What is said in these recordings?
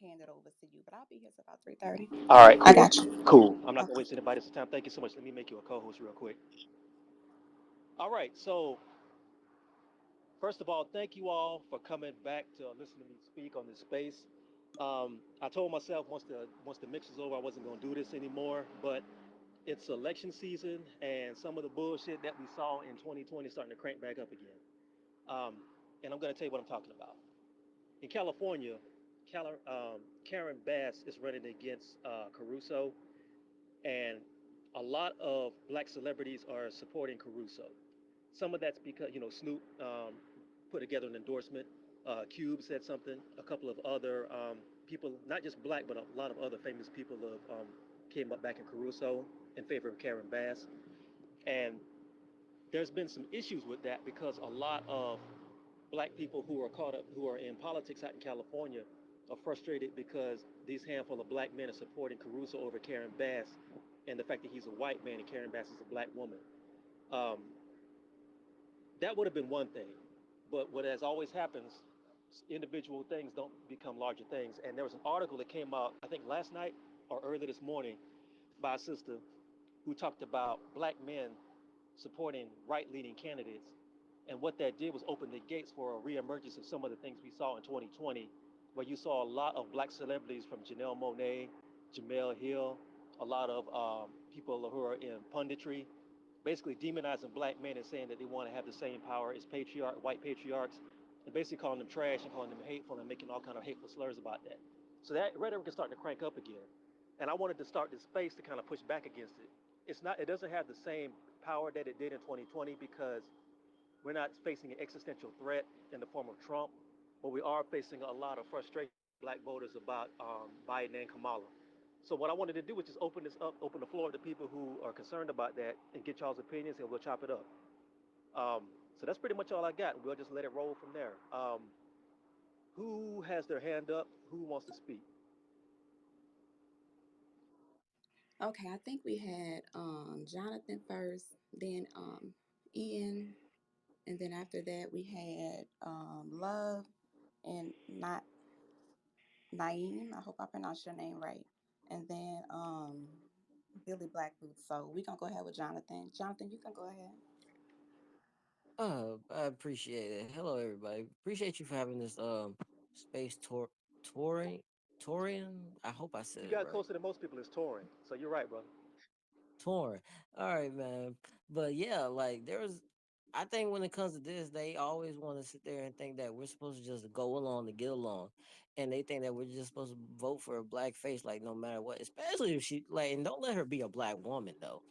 hand it over to you. But I'll be here till about 3:30. All right, I cool, got you. cool. I'm not gonna Okay. waste anybody's time. Thank you so much. Let me make you a co-host real quick. All right, so first of all, thank you all for coming back to listen to me speak on this space. I told myself once the mix was over, I wasn't gonna do this anymore, but it's election season, and some of the bullshit that we saw in 2020 is starting to crank back up again. Um, and I'm gonna tell you what I'm talking about. In California, Karen Bass is running against Caruso, and a lot of black celebrities are supporting Caruso. Some of that's because Snoop put together an endorsement. Cube said something. A couple of other people, not just black, but a lot of other famous people have came up back in Caruso in favor of Karen Bass. And there's been some issues with that because a lot of black people who are caught up, who are in politics out in California, are frustrated because these handful of black men are supporting Caruso over Karen Bass, and the fact that he's a white man and Karen Bass is a black woman. Um, that would have been one thing, but what as always happens, individual things don't become larger things. And there was an article that came out, I think last night or early this morning, by a sister who talked about black men supporting right-leaning candidates. And what that did was open the gates for a reemergence of some of the things we saw in 2020, where you saw a lot of black celebrities from Janelle Monáe, Jamel Hill, a lot of people who are in punditry, basically demonizing black men and saying that they want to have the same power as white patriarchs, and basically calling them trash and calling them hateful and making all kind of hateful slurs about that. So that rhetoric is starting to crank up again. And I wanted to start this space to kind of push back against it. It doesn't have the same power that it did in 2020 because we're not facing an existential threat in the form of Trump, but we are facing a lot of frustration from black voters about Biden and Kamala. So what I wanted to do was just open this up, open the floor to people who are concerned about that, and get y'all's opinions, and we'll chop it up. So that's pretty much all I got. We'll just let it roll from there. Who has their hand up? Who wants to speak? Okay, I think we had Jonathan first, then Ian, and then after that we had Love and not Naeem. I hope I pronounced your name right. And then Billy Blackboots. So we're gonna go ahead with Jonathan. Jonathan, you can go ahead. I appreciate it. Hello, everybody. Appreciate you for having this space touring Torian. I hope I said You it got right. closer than most people is touring, so you're right, brother. Touring. All right, man. But yeah, like there's. I think when it comes to this, they always want to sit there and think that we're supposed to just go along to get along, and they think that we're just supposed to vote for a black face, like no matter what. Especially if she like, and don't let her be a black woman though.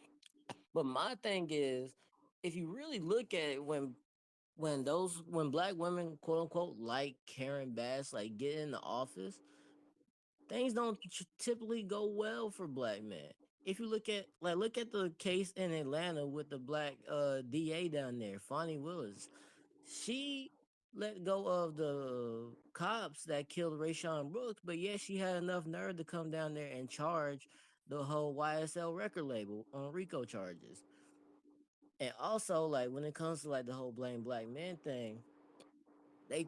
But my thing is, if you really look at it, when black women quote unquote like Karen Bass like get in the office, things don't typically go well for black men. If you look at the case in Atlanta with the black DA down there, Fonnie Willis, she let go of the cops that killed Rayshon Brooks, but yet she had enough nerve to come down there and charge the whole YSL record label on RICO charges. And also, like when it comes to like the whole blame black men thing, they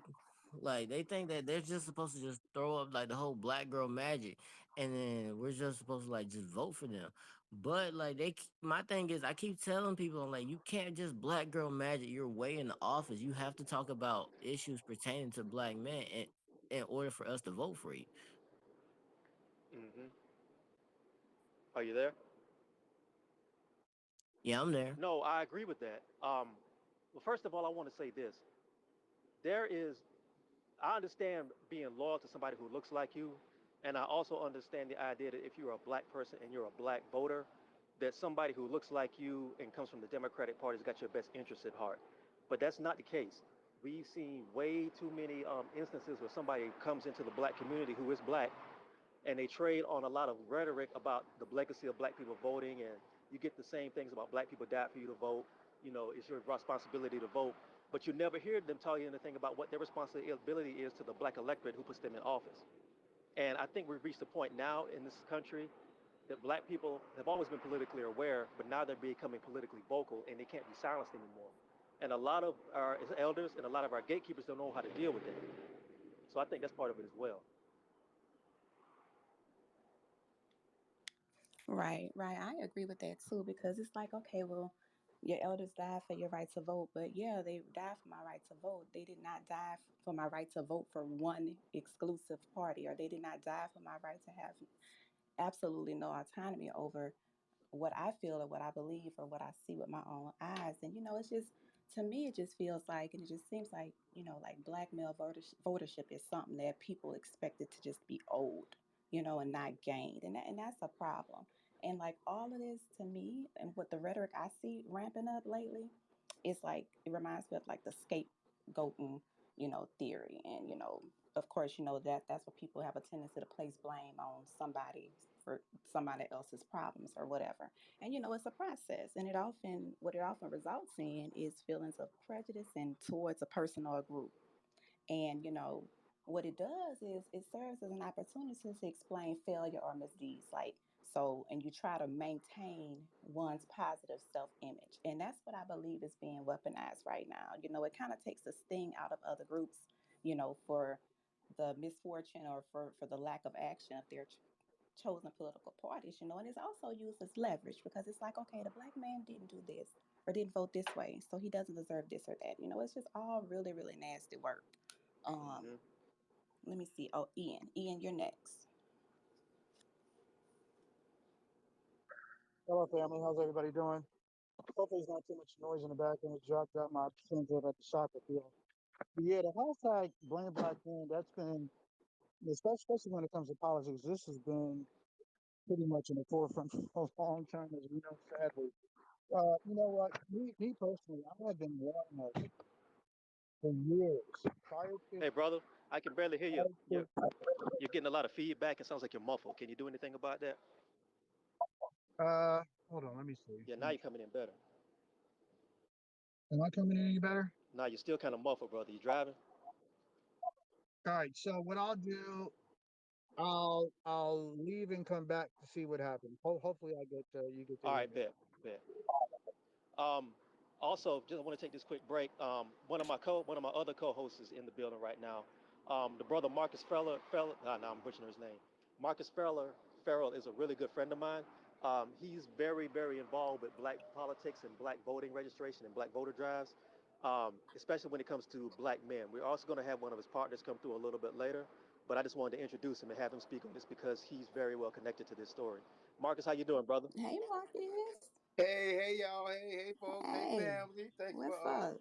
they think that they're just supposed to just throw up like the whole black girl magic, and then we're just supposed to like just vote for them. But like my thing is, I keep telling people, I'm like, you can't just black girl magic your way in the office. You have to talk about issues pertaining to black men in order for us to vote for you. Hmm. Are you there? Yeah, I'm there. No, I agree with that. Well, first of all, I want to say this. There is, I understand being loyal to somebody who looks like you, and I also understand the idea that if you're a black person and you're a black voter, that somebody who looks like you and comes from the Democratic Party has got your best interests at heart. But that's not the case. We've seen way too many instances where somebody comes into the black community who is black and they trade on a lot of rhetoric about the legacy of black people voting, and you get the same things about black people died for you to vote. It's your responsibility to vote, but you never hear them tell you anything about what their responsibility is to the black electorate who puts them in office. And I think we've reached a point now in this country that black people have always been politically aware, but now they're becoming politically vocal and they can't be silenced anymore. And a lot of our elders and a lot of our gatekeepers don't know how to deal with that. So I think that's part of it as well. Right, right. I agree with that too because it's like, okay, well, your elders died for your right to vote, but yeah, they died for my right to vote. They did not die for my right to vote for one exclusive party, or they did not die for my right to have absolutely no autonomy over what I feel or what I believe or what I see with my own eyes. And, it's just, to me, it just feels like, and it just seems like, like black male votership is something that people expected to just be old, and not gained. And that's a problem. And like all of this to me, and what the rhetoric I see ramping up lately, it's like, it reminds me of like the scapegoating, theory. And, of course, that's what people have a tendency to place blame on somebody for somebody else's problems or whatever. And it's a process, and what it often results in is feelings of prejudice and towards a person or a group. And what it does is it serves as an opportunity to explain failure or misdeeds, like so, and you try to maintain one's positive self-image. And that's what I believe is being weaponized right now. It kind of takes the sting out of other groups, for the misfortune or for the lack of action of their chosen political parties, and it's also used as leverage because it's like, okay, the black man didn't do this or didn't vote this way, so he doesn't deserve this or that. It's just all really, really nasty work. Um, Hmm. Let me see. Oh, Ian, you're next. Hello, family. How's everybody doing? Hopefully, there's not too much noise in the background. I dropped my sons over at the soccer field. But yeah, the hashtag blame black men, that's been, especially when it comes to politics, this has been pretty much in the forefront for a long time, as we know, sadly. You know what? Me personally, I have been warning us for years. Hey, brother, I can barely hear you. Prior You're, to, you're getting a lot of feedback. It sounds like you're muffled. Can you do anything about that? hold on, let me see. Yeah, Let now me you're see. coming in better. Am I coming in any better? Now you're still kind of muffled, brother. You driving? All right. So what I'll do, I'll leave and come back to see what happens. Hopefully, I get you get to All hear right, me. bet, bet. Um, Also, just want to take this quick break. One of my other co-hosts is in the building right now. The brother Marcus Feller. I'm butchering his name. Marcus Feller. Farrell is a really good friend of mine. He's very, very involved with black politics and black voting registration and black voter drives, especially when it comes to black men. We're also going to have one of his partners come through a little bit later, but I just wanted to introduce him and have him speak on this because he's very well connected to this story. Marcus, how you doing, brother? Hey, Marcus. Hey, y'all. Hey, folks. Hey, Hey, family. what's up?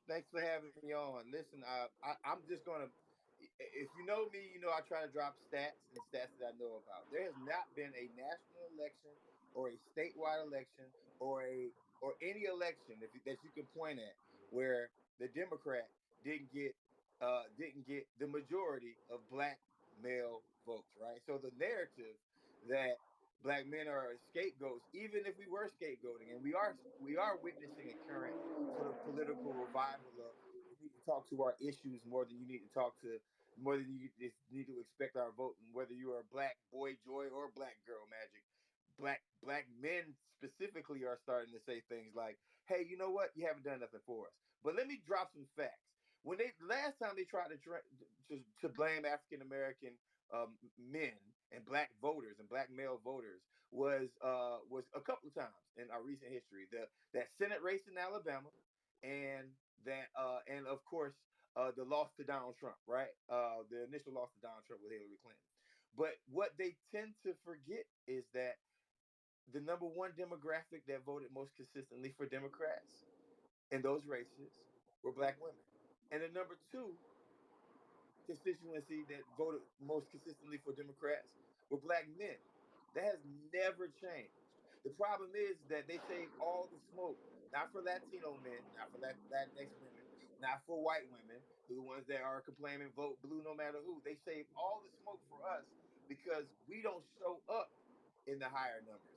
Thanks for having me on. Listen, I'm just gonna. If you know me, you know I try to drop stats and stats that I know about. There has not been a national election or a statewide election or any election that you can point at where the Democrat didn't get didn't get the majority of black male votes. Right. So the narrative that black men are scapegoats, even if we were scapegoating, and we are witnessing a current sort of political revival of you need to talk to our issues more than you need to talk to more than you just need to expect our vote, and whether you are black boy joy or black girl magic. Black men specifically are starting to say things like, "Hey, you know what? You haven't done nothing for us." But let me drop some facts. When they last time they tried to blame African American men and black voters and black male voters was a couple of times in our recent history. That Senate race in Alabama, and of course the loss to Donald Trump, right? The initial loss to Donald Trump with Hillary Clinton. But what they tend to forget is that the number one demographic that voted most consistently for Democrats in those races were black women, and the number two constituency that voted most consistently for Democrats were black men. That has never changed. The problem is that they save all the smoke, not for Latino men, not for Latinx women, not for white women, the ones that are complaining vote blue no matter who. They save all the smoke for us because we don't show up in the higher numbers.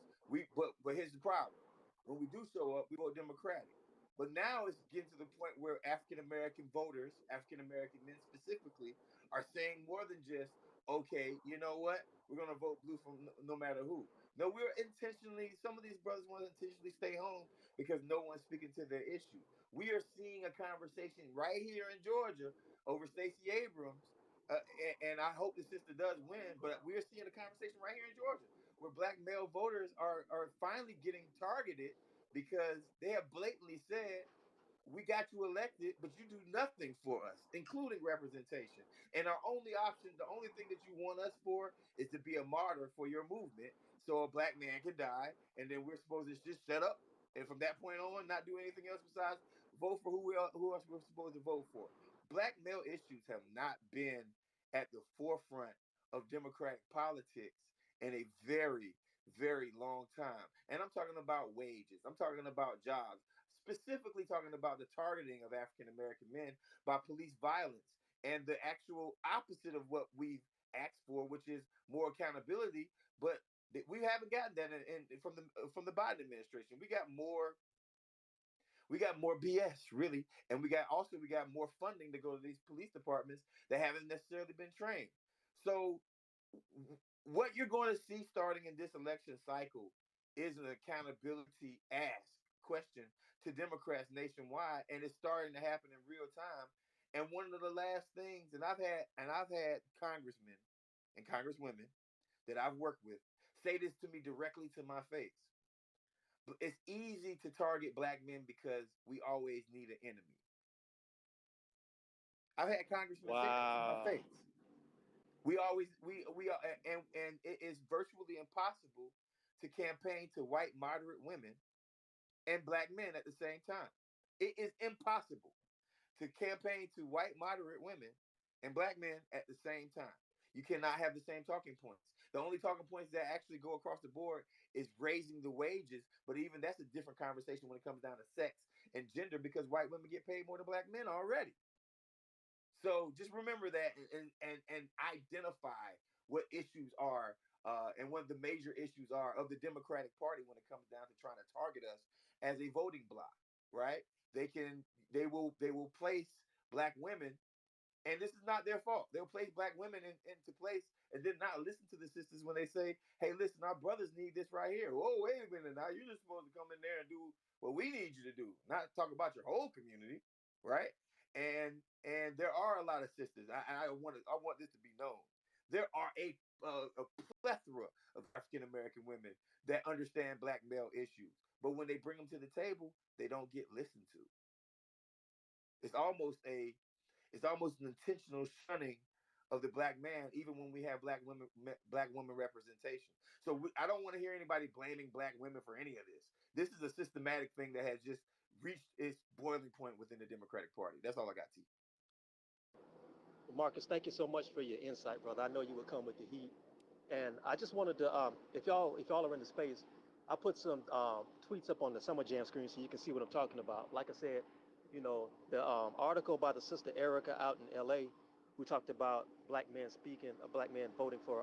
But here's the problem. When we do show up, we vote Democratic. But now it's getting to the point where African American voters, African American men specifically, are saying more than just, okay, you know what? We're going to vote blue from no matter who. No, we're intentionally, some of these brothers want to intentionally stay home because no one's speaking to their issue. We are seeing a conversation right here in Georgia over Stacey Abrams. And I hope the sister does win, but we're seeing a conversation right here in Georgia where black male voters are finally getting targeted because they have blatantly said, we got you elected, but you do nothing for us, including representation. And our only option, the only thing that you want us for, is to be a martyr for your movement, so a black man can die, and then we're supposed to just shut up, and from that point on, not do anything else besides vote for who else we're supposed to vote for. Black male issues have not been at the forefront of democratic politics in a very, very long time. And I'm talking about wages. I'm talking about jobs, specifically talking about the targeting of African American men by police violence, and the actual opposite of what we've asked for, which is more accountability. But we haven't gotten that from the Biden administration. We got more BS, really, and we got more funding to go to these police departments that haven't necessarily been trained. So what you're going to see starting in this election cycle is an accountability ask question to Democrats nationwide, and it's starting to happen in real time. And one of the last things, and I've had congressmen and congresswomen that I've worked with say this to me directly to my face. But it's easy to target black men because we always need an enemy. I've had congressmen say that to my Wow. face. We always we are, and it is virtually impossible to campaign to white moderate women and black men at the same time. It is impossible to campaign to white moderate women and black men at the same time. You cannot have the same talking points. The only talking points that actually go across the board is raising the wages, but even that's a different conversation when it comes down to sex and gender, because white women get paid more than black men already. So just remember that, and identify what issues are, and what the major issues are of the Democratic Party when it comes down to trying to target us as a voting bloc, right? They will place black women, and this is not their fault. They'll place black women into place and then not listen to the sisters when they say, "Hey, listen, our brothers need this right here." Oh, wait a minute, now you're just supposed to come in there and do what we need you to do, not talk about your whole community, right? And there are a lot of sisters. I want this to be known. There are a plethora of African American women that understand black male issues, but when they bring them to the table, they don't get listened to. It's almost a it's almost an intentional shunning of the black man, even when we have black woman representation. So I don't want to hear anybody blaming black women for any of this. This is a systematic thing that has just reached its boiling point within the Democratic Party. That's all I got, T. Well, Marcus, thank you so much for your insight, brother. I know you would come with the heat. And I just wanted to, if y'all are in the space, I put some tweets up on the Summer Jam screen so you can see what I'm talking about. Like I said, the article by the sister Erica out in L.A., who talked about black men speaking, a black man voting for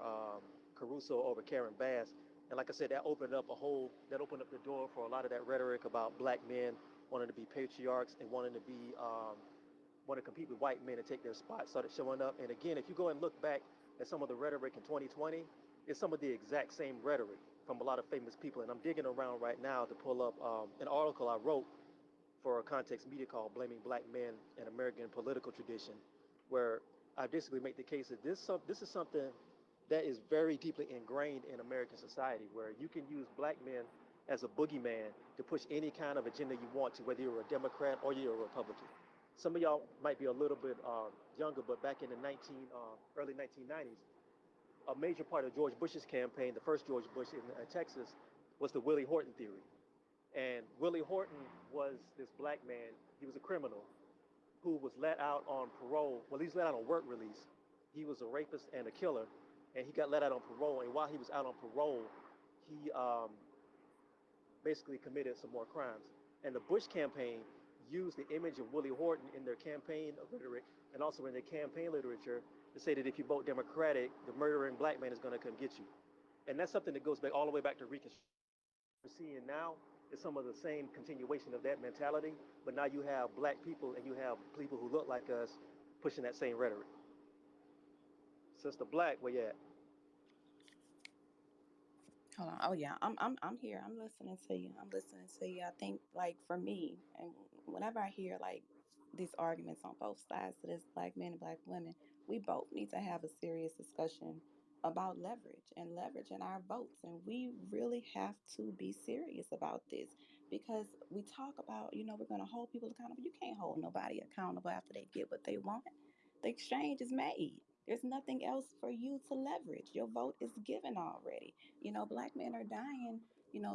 Caruso over Karen Bass. And like I said, that opened up the door for a lot of that rhetoric about black men wanting to be patriarchs and want to compete with white men and take their spot started showing up. And again, if you go and look back at some of the rhetoric in 2020, it's some of the exact same rhetoric from a lot of famous people. And I'm digging around right now to pull up an article I wrote for a Context Media called Blaming Black Men in American Political Tradition, where I basically make the case that this is something that is very deeply ingrained in American society, where you can use black men as a boogeyman to push any kind of agenda you want to, whether you're a Democrat or you're a Republican. Some of y'all might be a little bit younger, but back in the early 1990s, a major part of George Bush's campaign, the first George Bush in Texas, was the Willie Horton theory. And Willie Horton was this black man. He was a criminal who was let out on parole. Well, he was let out on work release. He was a rapist and a killer, and he got let out on parole. And while he was out on parole, he basically committed some more crimes. And the Bush campaign used the image of Willie Horton in their campaign rhetoric and also in their campaign literature to say that if you vote Democratic, the murdering black man is going to come get you. And that's something that goes back all the way back to Reconstruction. We're seeing now is some of the same continuation of that mentality, but now you have black people and you have people who look like us pushing that same rhetoric. Sister Black, where you at? Hold on. Oh yeah, I'm here. I'm listening to you. I'm listening to you. I think like for me, and whenever I hear like these arguments on both sides to this black men and black women, we both need to have a serious discussion about leverage and leveraging our votes. And we really have to be serious about this because we talk about, we're going to hold people accountable. You can't hold nobody accountable after they get what they want. The exchange is made. There's nothing else for you to leverage. Your vote is given already. Black men are dying,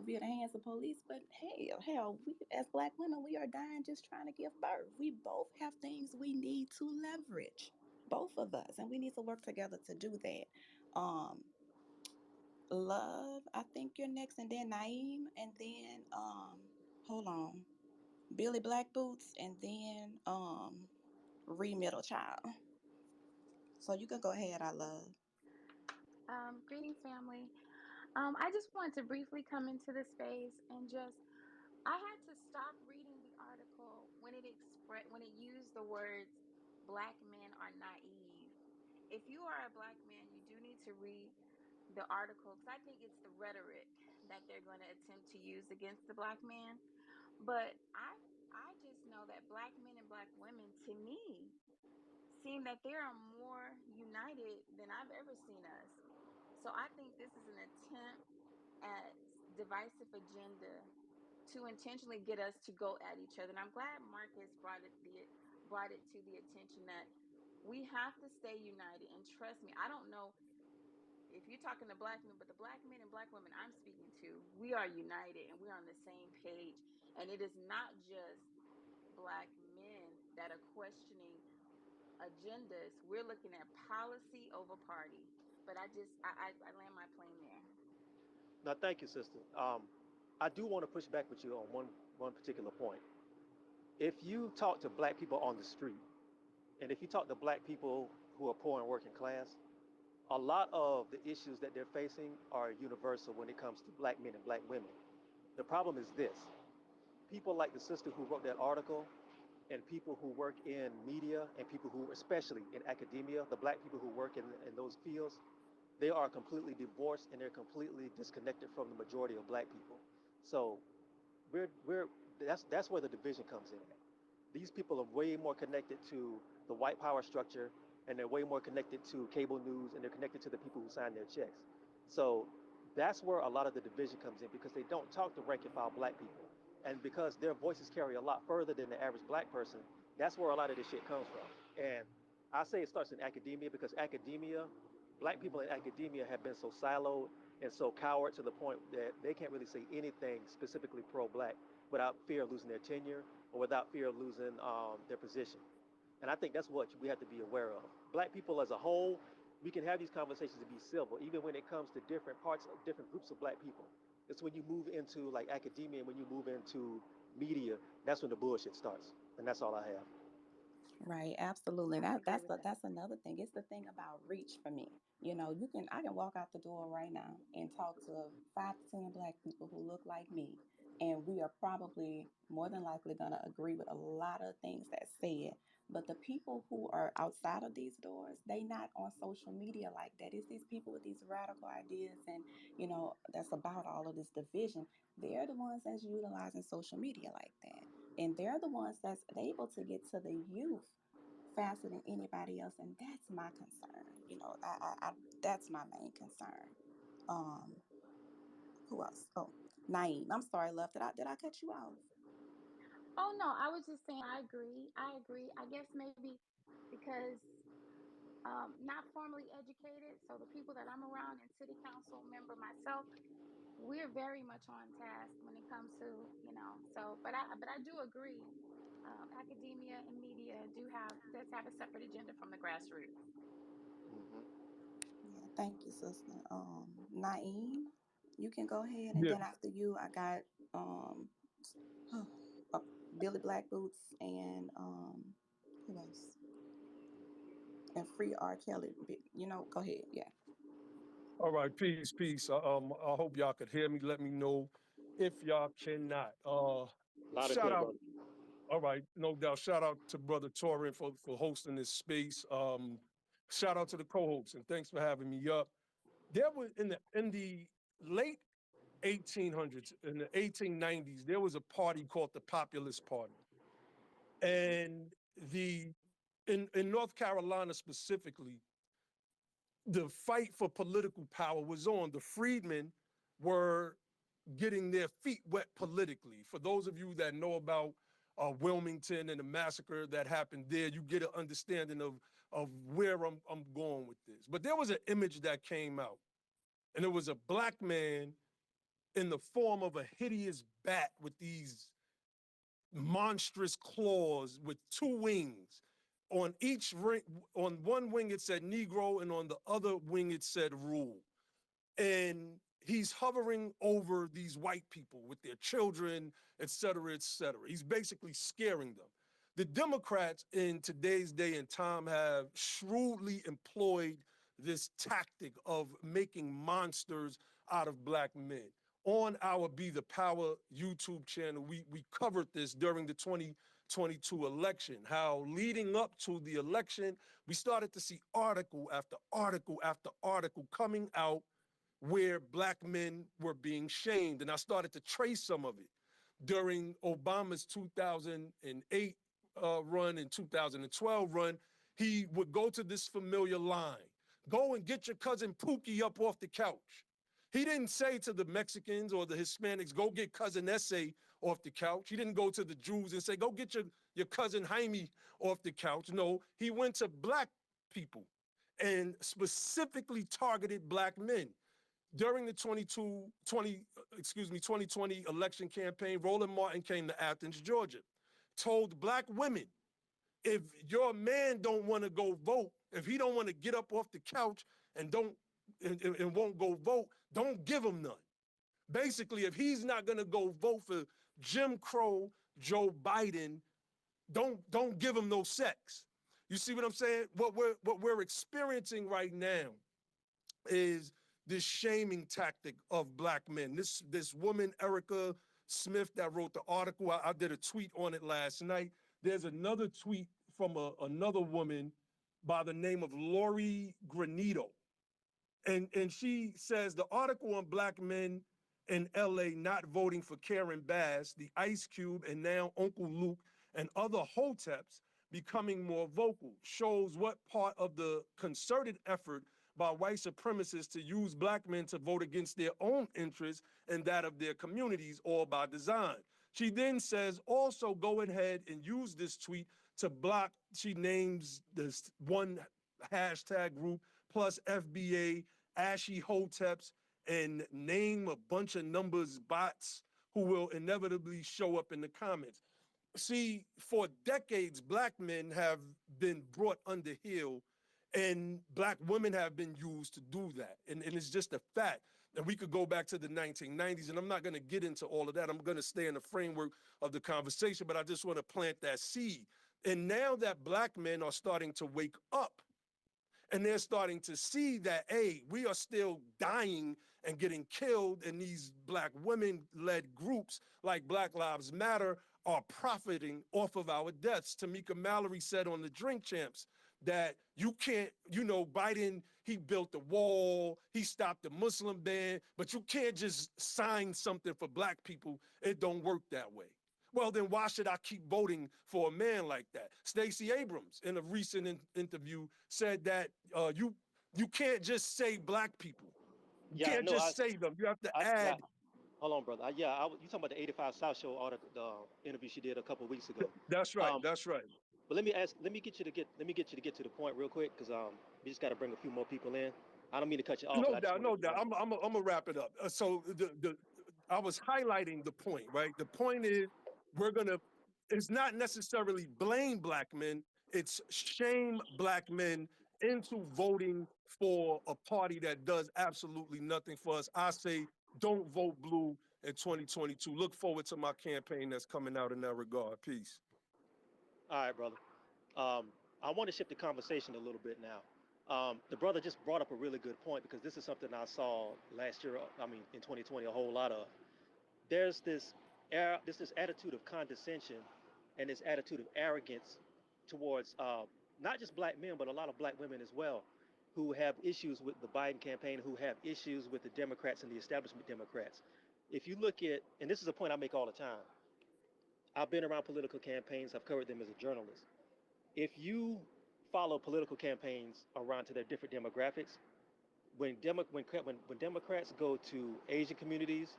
via the hands of police, but hell, we as black women, we are dying just trying to give birth. We both have things we need to leverage, both of us, and we need to work together to do that. Um, Love, I think you're next, and then Naeem, and then hold on, Billy Black Boots, and then Ree Middle Child. So you can go ahead, I love. Greetings, family. I just wanted to briefly come into the space and I had to stop reading the article when it used the words "black men are naive." If you are a black man, you do need to read the article because I think it's the rhetoric that they're going to attempt to use against the black man. But I just know that black men and black women, to me, seem that they are more united than I've ever seen us. So I think this is an attempt at divisive agenda to intentionally get us to go at each other. And I'm glad Marcus brought it to the attention that we have to stay united. And trust me, I don't know if you're talking to black men, but the black men and black women I'm speaking to, we are united and we're on the same page. And it is not just black men that are questioning agendas. We're looking at policy over party. But I land my plane there. Now, thank you, sister. I do want to push back with you on one particular point. If you talk to black people on the street, and if you talk to black people who are poor and working class, a lot of the issues that they're facing are universal when it comes to black men and black women. The problem is this: people like the sister who wrote that article, and people who work in media, and people who, especially in academia, the black people who work in those fields, they are completely divorced and they're completely disconnected from the majority of black people. So we're that's where the division comes in. These people are way more connected to the white power structure, and they're way more connected to cable news, and they're connected to the people who sign their checks. So that's where a lot of the division comes in, because they don't talk to rank and file black people, and because their voices carry a lot further than the average black person. That's where a lot of this shit comes from. And I say it starts in academia, because academia, black people in academia have been so siloed and so coward to the point that they can't really say anything specifically pro-black without fear of losing their tenure, or without fear of losing their position. And I think that's what we have to be aware of. Black people as a whole, we can have these conversations to be civil, even when it comes to different parts of different groups of black people. It's when you move into like academia and when you move into media, that's when the bullshit starts. And that's all I have. Right, absolutely. I That agree that's with the, that. that's another thing. It's the thing about reach for me. I can walk out the door right now and talk to 5 to 10 black people who look like me, and we are probably more than likely gonna agree with a lot of things that's said. But the people who are outside of these doors, they not on social media like that. It's these people with these radical ideas, and that's about all of this division. They're the ones that's utilizing social media like that, and they're the ones that's able to get to the youth faster than anybody else, and that's my concern. That's my main concern. um who else? Oh, Naeem, I'm sorry, love, did I cut you off? Oh no, I was just saying I agree. I agree. I guess maybe because not formally educated, so the people that I'm around and city council member myself, we're very much on task when it comes to, but I do agree. Academia and media does have a separate agenda from the grassroots. Hmm. Yeah, thank you, sister. Naeem, you can go ahead, and Yeah. then after you I got um uh, Billy Black Boots, and who else? And Free R Kelly. Go ahead. Yeah. All right. Peace, peace. I hope y'all could hear me. Let me know if y'all cannot. Loud and Shout clear, out. brother. All right, no doubt. Shout out to Brother Torin for hosting this space. Shout out to the co-hosts, and thanks for having me up. There was in the late 1800s, in the 1890s, there was a party called the Populist Party, and the in North Carolina specifically, the fight for political power was on. The freedmen were getting their feet wet politically. For those of you that know about Wilmington and the massacre that happened there, you get an understanding of where I'm going with this. But there was an image that came out, and it was a black man in the form of a hideous bat with these monstrous claws with two wings. On each ring, on one wing it said Negro, and on the other wing it said rule. And he's hovering over these white people with their children, et cetera, et cetera. He's basically scaring them. The Democrats in today's day and time have shrewdly employed this tactic of making monsters out of black men. On our Be the Power YouTube channel, we covered this during the 2022 election, how leading up to the election, we started to see article after article after article coming out where black men were being shamed. And I started to trace some of it. During Obama's 2008 run and 2012 run, he would go to this familiar line, go and get your cousin Pookie up off the couch. He didn't say to the Mexicans or the Hispanics, go get cousin Essay off the couch. He didn't go to the Jews and say, go get your cousin Jaime off the couch. No, he went to black people and specifically targeted black men. During the 2020 election campaign, Roland Martin came to Athens, Georgia, told black women, if your man don't want to go vote, if he don't want to get up off the couch and won't go vote, don't give him none. Basically, if he's not going to go vote for Jim Crow Joe Biden, don't give him no sex. You see what I'm saying? What we're experiencing right now is this shaming tactic of black men. This woman, Erica Smith, that wrote the article, I did a tweet on it last night. There's another tweet from another woman by the name of Lori Granito. And she says the article on black men in LA not voting for Karen Bass, the Ice Cube, and now Uncle Luke and other hoteps becoming more vocal shows what part of the concerted effort by white supremacists to use black men to vote against their own interests and that of their communities, all by design. She then says, also go ahead and use this tweet to block, she names this one hashtag group, plus FBA, Ashy Hoteps, and name a bunch of numbers bots who will inevitably show up in the comments. See, for decades, black men have been brought under heel and black women have been used to do that. And it's just a fact. And we could go back to the 1990s, and I'm not going to get into all of that. I'm going to stay in the framework of the conversation, but I just want to plant that seed. And now that black men are starting to wake up, and they're starting to see that, hey, we are still dying and getting killed, and these black women-led groups like Black Lives Matter are profiting off of our deaths. Tamika Mallory said on the Drink Champs that you can't, Biden, he built the wall, he stopped the Muslim ban, but you can't just sign something for black people. It don't work that way. Well, then why should I keep voting for a man like that? Stacey Abrams, in a recent interview, said that you can't just say black people. You can't just say them. You have to add. Hold on, brother. You talking about the 85 South Show article, the interview she did a couple of weeks ago. That's right. That's right. But let me get you to get to the point real quick, because we just got to bring a few more people in. I don't mean to cut you off. No doubt. I'm gonna wrap it up. So I was highlighting the point, right? The point is it's not necessarily blame black men, it's shame black men into voting for a party that does absolutely nothing for us. I say don't vote blue in 2022. Look forward to my campaign that's coming out in that regard. Peace. All right, brother. I want to shift the conversation a little bit now. The brother just brought up a really good point, because this is something I saw last year, in 2020, a whole lot of. There's this attitude of condescension and this attitude of arrogance towards not just black men, but a lot of black women as well, who have issues with the Biden campaign, who have issues with the Democrats and the establishment Democrats. If you look at, and this is a point I make all the time, I've been around political campaigns, I've covered them as a journalist. If you follow political campaigns around to their different demographics, when Democrats go to Asian communities,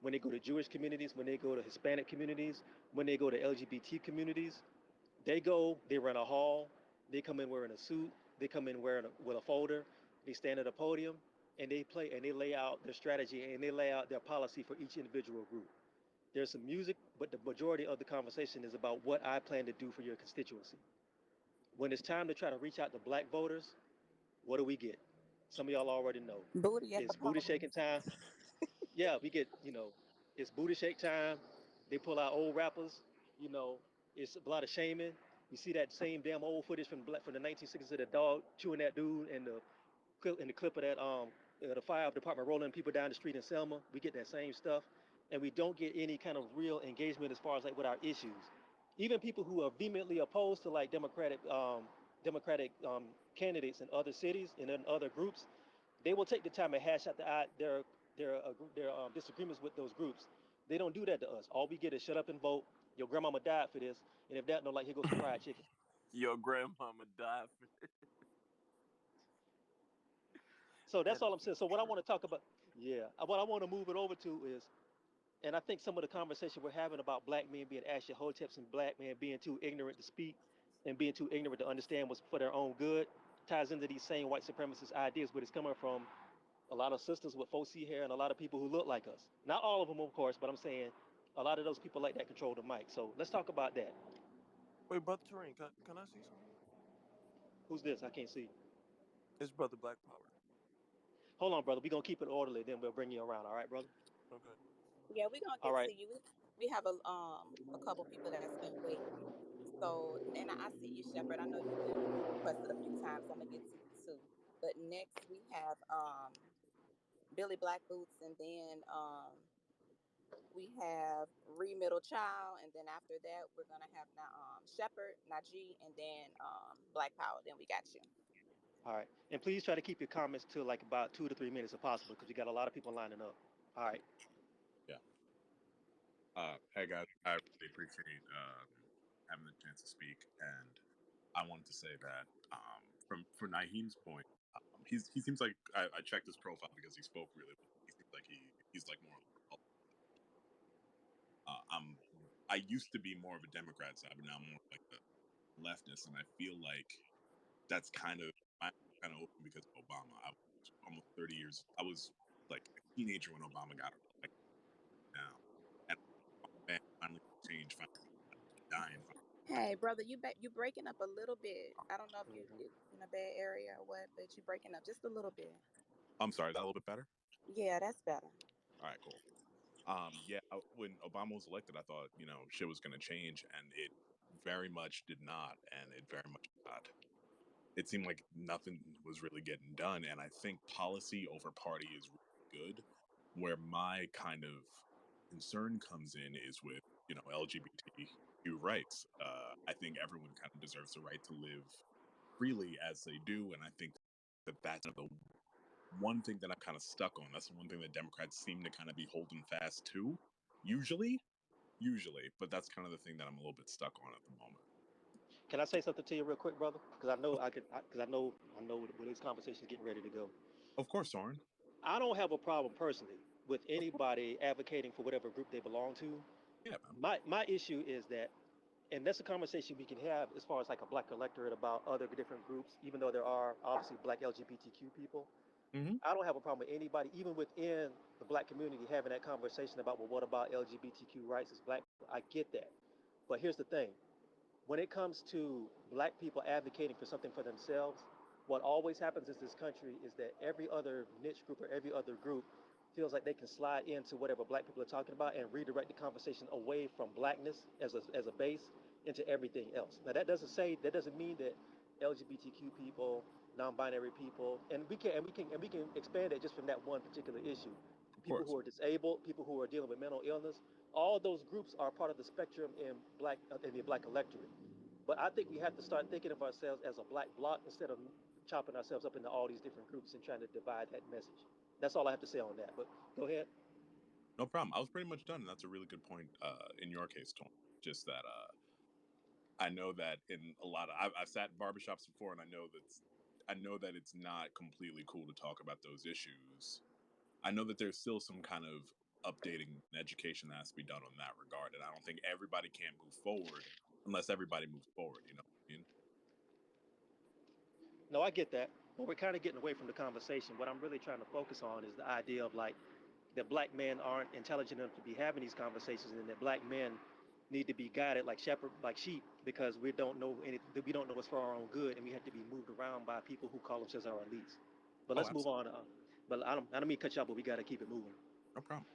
when they go to Jewish communities, when they go to Hispanic communities, when they go to LGBT communities, they go, they rent a hall, they come in wearing a suit, they come in wearing with a folder, they stand at a podium, and they play and they lay out their strategy and they lay out their policy for each individual group. There's some music, but the majority of the conversation is about what I plan to do for your constituency. When it's time to try to reach out to black voters, what do we get? Some of y'all already know. Booty at the It's booty polls. shaking time. Yeah, we get, it's booty shake time. They pull out old rappers, you know, it's a lot of shaming. You see that same damn old footage from the 1960s of the dog chewing that dude and the clip of that the fire department rolling people down the street in Selma. We get that same stuff, and we don't get any kind of real engagement as far as like with our issues. Even people who are vehemently opposed to like democratic candidates in other cities and in other groups, they will take the time and hash out their disagreements with those groups. They don't do that to us. All we get is shut up and vote. Your grandmama died for this, and if that, no, like here goes some fried chicken. Your grandmama died. So that's That all is I'm saying. So what I true. want to talk about, yeah, what I want to move it over to is, and I think some of the conversation we're having about black men being Asher Hoteps and black men being too ignorant to speak and being too ignorant to understand what's for their own good ties into these same white supremacist ideas, but it's coming from a lot of sisters with 4C hair and a lot of people who look like us. Not all of them, of course, but I'm saying a lot of those people like that control the mic. So let's talk about that. Wait, Brother Terrain, can I see something? Who's this? I can't see. It's Brother Black Power. Hold on, brother. We're going to keep it orderly, then we'll bring you around. All right, brother? Okay. Yeah, we're gonna All get right. to you. We have a couple people that's been waiting. So, and I see you, Shepard. I know you've been requested a few times. I'm gonna get to you too. But next we have Billy Black Boots, and then we have Ree Middle Child, and then after that we're gonna have Shepard, Najee, and then Black Power. Then we got you. All right. And please try to keep your comments to like about 2 to 3 minutes if possible because we got a lot of people lining up. All right. Yeah. Hey guys, I really appreciate having the chance to speak, and I wanted to say that from for Naheem's point, he seems like I checked his profile because he spoke really well. He seems like he's like more. I'm I used to be more of a Democrat side, but now I'm more like a leftist, and I feel like that's I'm kind of open because of Obama. I was almost 30 years. I was like a teenager when Obama got elected. Now, and finally change, finally dying. Hey, brother, you breaking up a little bit. I don't know if you in a bad area or what, but you breaking up just a little bit. I'm sorry, is that a little bit better? Yeah, that's better. All right, cool. Yeah, when Obama was elected, I thought shit was gonna change, and it very much did not, and it very much not. It seemed like nothing was really getting done, and I think policy over party is really good. Where my kind of concern comes in is with LGBTQ rights. I think everyone kind of deserves the right to live freely as they do, and I think that that's the one thing that I'm kind of stuck on. That's the one thing that Democrats seem to kind of be holding fast to, usually, but that's kind of the thing that I'm a little bit stuck on at the moment. Can I say something to you real quick, brother? Because I know I could, because I know where this conversation is getting ready to go. Of course, Soren. I don't have a problem personally with anybody advocating for whatever group they belong to. Yeah, my issue is that, and that's a conversation we can have as far as like a black electorate about other different groups, even though there are obviously black LGBTQ people. Mm-hmm. I don't have a problem with anybody, even within the black community, having that conversation about, well, what about LGBTQ rights as black people? I get that. But here's the thing. When it comes to black people advocating for something for themselves, what always happens in this country is that every other niche group or every other group feels like they can slide into whatever black people are talking about and redirect the conversation away from blackness as a base into everything else. Now that doesn't mean that LGBTQ people, non-binary people, and we can expand it just from that one particular issue. Of People course. who are disabled, people who are dealing with mental illness, all those groups are part of the spectrum in the black electorate. But I think we have to start thinking of ourselves as a black bloc instead of chopping ourselves up into all these different groups and trying to divide that message. That's all I have to say on that. But go ahead. No problem. I was pretty much done, and that's a really good point in your case, Tom. Just that I know that in a lot of I've sat in barbershops before, and I know that I know that it's not completely cool to talk about those issues. I know that there's still some kind of updating and education that has to be done on that regard, and I don't think everybody can move forward unless everybody moves forward. You know what I mean? No, I get that, but we're kind of getting away from the conversation. What I'm really trying to focus on is the idea of like that black men aren't intelligent enough to be having these conversations, and that black men need to be guided like shepherd, like sheep, because we don't know we don't know what's for our own good, and we have to be moved around by people who call themselves our elites. But Oh, let's move on. But I don't mean to cut you off, but we got to keep it moving. no problem.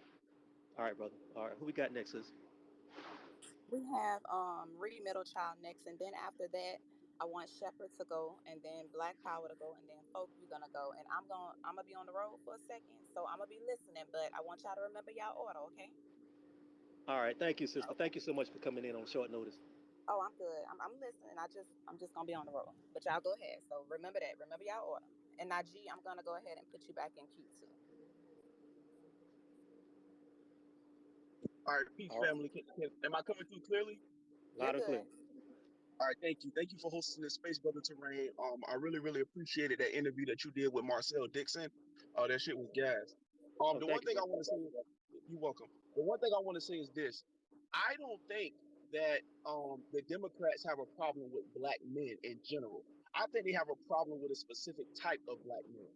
All right, brother. All right, who we got next, sis? We have Reed Middlechild next, and then after that, I want Shepherd to go, and then Black Power to go, and then Folk, you're gonna go, and I'm gonna be on the road for a second, so I'm gonna be listening, but I want y'all to remember y'all order, okay? All right, thank you, sister. Okay. Thank you so much for coming in on short notice. Oh, I'm good. I'm listening. I'm just gonna be on the road, but y'all go ahead. So remember that. Remember y'all order. And Najee, I'm gonna go ahead and put you back in queue too. All right, peace, All right, family. Am I coming through clearly? You're loud and clear. good. All right, thank you. Thank you for hosting this space, Brother Terrain. I really, really appreciated that interview that you did with Marcel Dixon. That shit was gas. Oh, The thank one you, thing I brother. want to say, you're welcome. The one thing I want to say is this: I don't think that the Democrats have a problem with black men in general. I think they have a problem with a specific type of black man.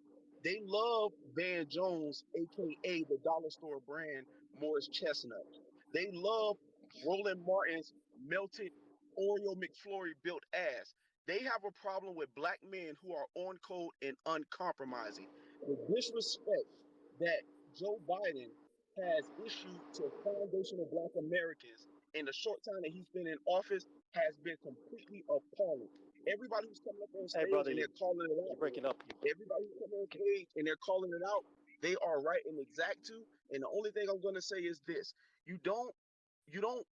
They love Van Jones, aka the dollar store brand Morris Chestnut. They love Roland Martin's melted Oreo McFlurry built ass. They have a problem with black men who are on code and uncompromising. The disrespect that Joe Biden has issued to foundational black Americans in the short time that he's been in office has been completely appalling. Everybody who's coming up on Hey, stage brother, and they're calling it you're out, breaking up. everybody who's coming on stage and they're calling it out, they are right and exact to. And the only thing I'm gonna say is this: you don't you don't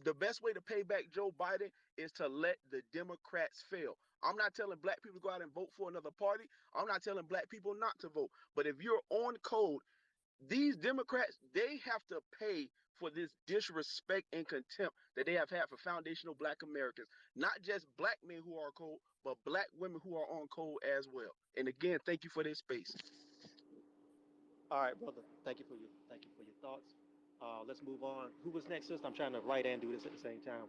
the best way to pay back Joe Biden is to let the Democrats fail. I'm not telling black people to go out and vote for another party. I'm not telling black people not to vote. But if you're on code, these Democrats, they have to pay for this disrespect and contempt that they have had for foundational black Americans. Not just black men who are code, but black women who are on code as well. And again, thank you for this space. All right, brother. Thank you for your thoughts. Let's move on. Who was next, sister? I'm trying to write and do this at the same time.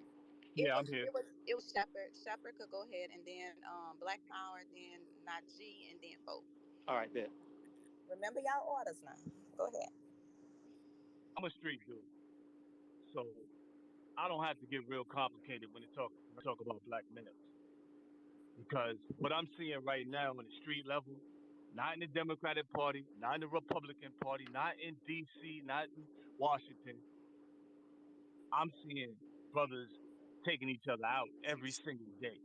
Yeah, I'm here. It was Shepherd. Shepherd could go ahead, and then Black Power, then Najee, and then Folk. All right, bet. Remember y'all orders now. Go ahead. I'm a street dude, so I don't have to get real complicated when it talk about black males. Because what I'm seeing right now on the street level, not in the Democratic Party, not in the Republican Party, not in DC, not in Washington, I'm seeing brothers taking each other out every single day.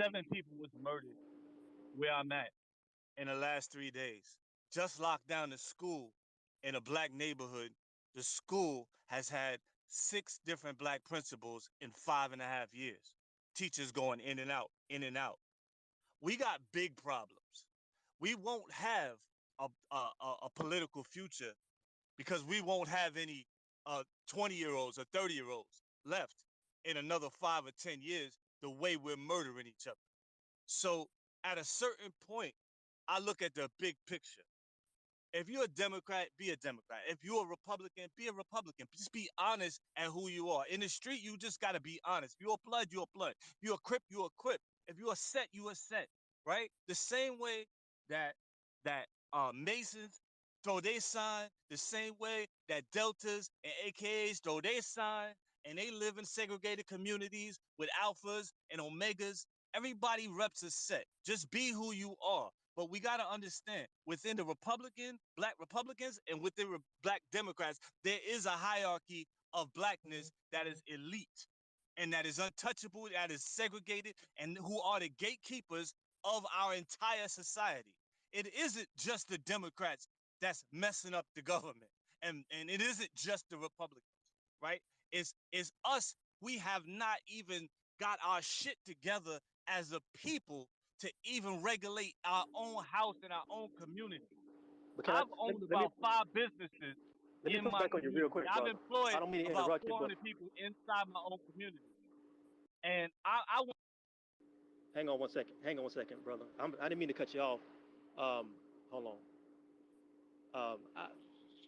7 people was murdered where I'm at in the last 3 days. Just locked down the school in a black neighborhood. The school has had 6 different black principals in 5.5 years. Teachers going in and out, in and out. We got big problems. We won't have a political future because we won't have any 20-year-olds or 30-year-olds left in another 5 or 10 years the way we're murdering each other. So at a certain point, I look at the big picture. If you're a Democrat, be a Democrat. If you're a Republican, be a Republican. Just be honest at who you are. In the street, you just gotta be honest. If you're a blood, you're a blood. If you're a Crip, you're a Crip. If you're a set, you're a set. Right? The same way that Masons throw their sign, the same way that Deltas and AKAs throw their sign, and they live in segregated communities with alphas and omegas. Everybody reps a set. Just be who you are. But we got to understand, within the black Republicans, and within black Democrats, there is a hierarchy of blackness that is elite and that is untouchable, that is segregated, and who are the gatekeepers of our entire society. It isn't just the Democrats that's messing up the government, and it isn't just the Republicans, right? It's us. We have not even got our shit together as a people to even regulate our own house and our own community. But I've owned about 5 businesses let me in push my back on you real community. quick, I've brother. I employed don't mean to about interrupt you, but 400 people inside my own community. And I Hang on one second. Hang on one second, brother. I didn't mean to cut you off. Um, hold on.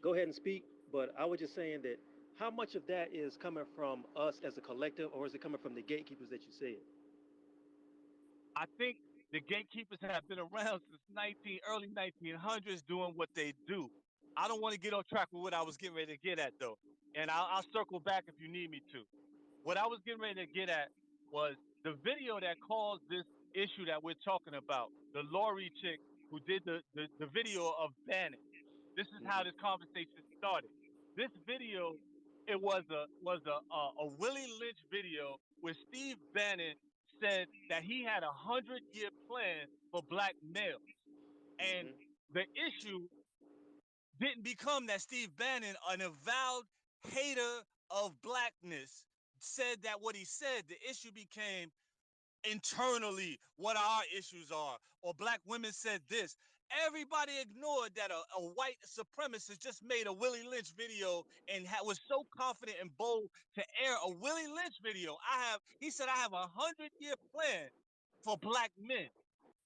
Go ahead and speak. But I was just saying that how much of that is coming from us as a collective, or is it coming from the gatekeepers that you said? I think the gatekeepers have been around since early 1900s doing what they do. I don't want to get off track with what I was getting ready to get at though, and I'll circle back if you need me to. What I was getting ready to get at was the video that caused this issue that we're talking about. The Lori chick who did the video of Bannon. This is how Hmm. this conversation started. This video, it was a Willie Lynch video where Steve Bannon said that he had 100-year plan for black males. And Hmm. the issue didn't become that Steve Bannon, an avowed hater of blackness, said that what he said. The issue became internally what our issues are, or black women said this. Everybody ignored that a white supremacist just made a Willie Lynch video and was so confident and bold to air a Willie Lynch video. He said, I have 100-year plan for black men.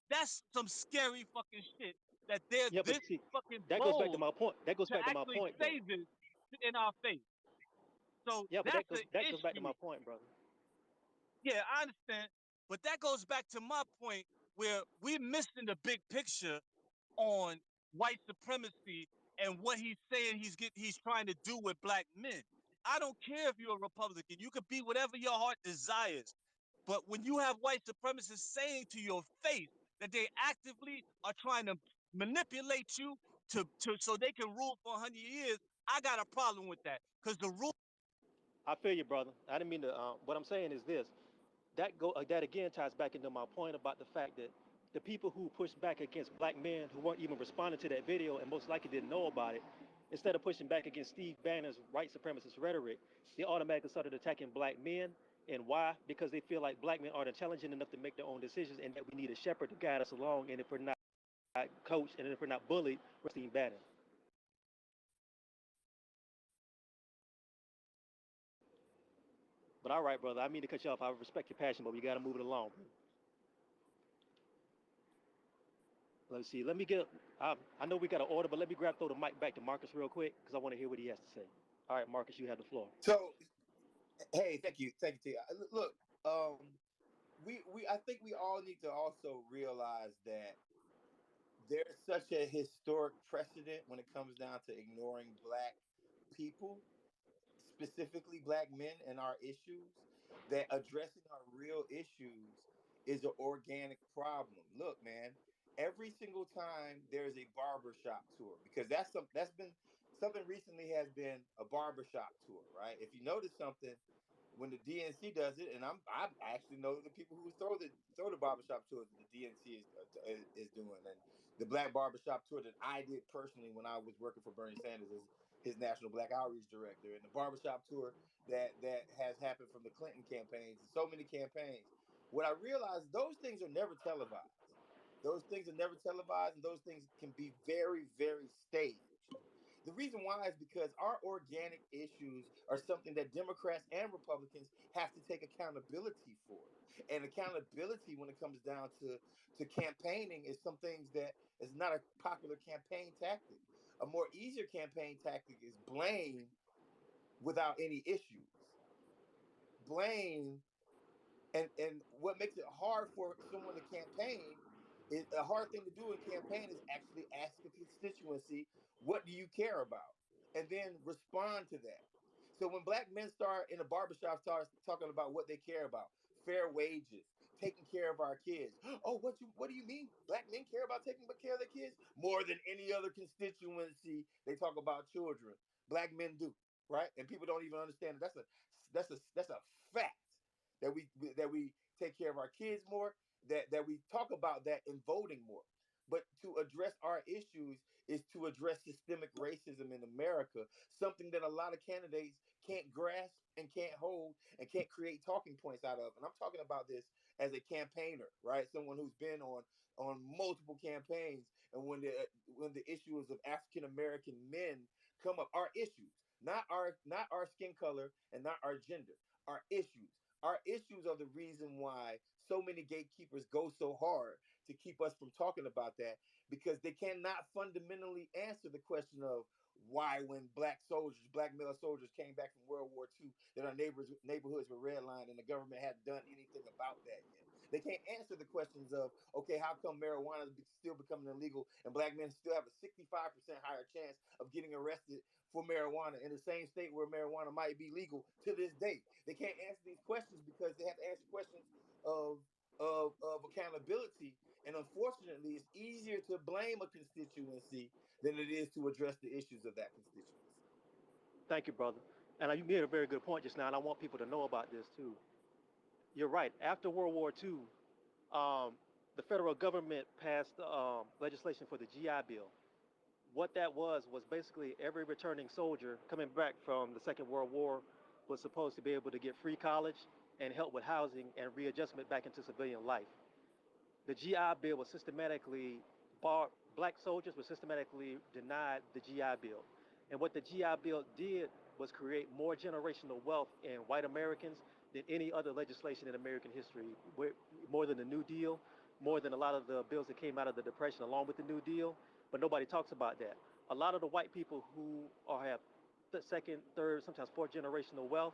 That's some scary fucking shit that they're Yeah, but this see, fucking that goes back to bold my point. That goes to back to my actually point, though. say this in our face. So Yeah, but that's an that goes back to issue. my point, brother. Yeah, I understand. But that goes back to my point where we're missing the big picture on white supremacy and what he's saying he's trying to do with black men. I don't care if you're a Republican. You could be whatever your heart desires. But when you have white supremacists saying to your face that they actively are trying to manipulate you to so they can rule for 100 years, I got a problem with that. Because the rule I feel you, brother. I didn't mean to. What I'm saying is this. That again ties back into my point about the fact that the people who pushed back against black men who weren't even responding to that video and most likely didn't know about it, instead of pushing back against Steve Bannon's white supremacist rhetoric, they automatically started attacking black men. And why? Because they feel like black men aren't intelligent enough to make their own decisions, and that we need a shepherd to guide us along. And if we're not coached, and if we're not bullied, we're Steve Bannon. But all right, brother. I mean to cut you off. I respect your passion, but we got to move it along. Let's see. Let me get. I know we got an order, but let me throw the mic back to Marcus real quick because I want to hear what he has to say. All right, Marcus, you have the floor. So, hey, thank you, T. Look, um, I think we all need to also realize that there's such a historic precedent when it comes down to ignoring black people, specifically black men and our issues, that addressing our real issues is an organic problem. Look, man, every single time there's a barbershop tour, because that's been something recently has been a barbershop tour, right? If you notice something, when the DNC does it, and I actually know the people who throw the barbershop tours that the DNC is doing, and the Black Barbershop tour that I did personally when I was working for Bernie Sanders as his national Black Outreach director, and the barbershop tour that has happened from the Clinton campaigns, and so many campaigns. What I realized, those things are never televised. Those things are never televised, and those things can be very, very staged. The reason why is because our organic issues are something that Democrats and Republicans have to take accountability for. And accountability, when it comes down to campaigning, is some things that is not a popular campaign tactic. A more easier campaign tactic is blame without any issues. Blame, and what makes it hard for someone to campaign is a hard thing to do in campaign is actually ask a constituency, what do you care about? And then respond to that. So when black men start in the barbershop start talking about what they care about, fair wages, taking care of our kids. Oh, what do you mean? Black men care about taking care of their kids? More than any other constituency, they talk about children. Black men do, right? And people don't even understand it. That's a fact that we take care of our kids more, that we talk about that in voting more. But to address our issues is to address systemic racism in America, something that a lot of candidates can't grasp and can't hold and can't create talking points out of. And I'm talking about this as a campaigner, right? Someone who's been on multiple campaigns, and when the issues of African American men come up, our issues, not our skin color and not our gender, our issues, Our issues are the reason why so many gatekeepers go so hard to keep us from talking about that, because they cannot fundamentally answer the question of why, when black soldiers, black male soldiers, came back from World War II, that our neighborhoods were redlined and the government hadn't done anything about that yet. They can't answer the questions of, okay, how come marijuana is still becoming illegal and black men still have a 65% higher chance of getting arrested for marijuana in the same state where marijuana might be legal to this day. They can't answer these questions because they have to answer questions of of accountability. And unfortunately, it's easier to blame a constituency than it is to address the issues of that constituency. Thank you, brother. And you made a very good point just now, and I want people to know about this too. You're right. After World War II, the federal government passed legislation for the GI Bill. What that was basically every returning soldier coming back from the Second World War was supposed to be able to get free college and help with housing and readjustment back into civilian life. The GI Bill was systematically barred, black soldiers were systematically denied the GI Bill. And what the GI Bill did was create more generational wealth in white Americans than any other legislation in American history, more than the New Deal, more than a lot of the bills that came out of the Depression along with the New Deal. But nobody talks about that. A lot of the white people who have second, third, sometimes fourth generational wealth,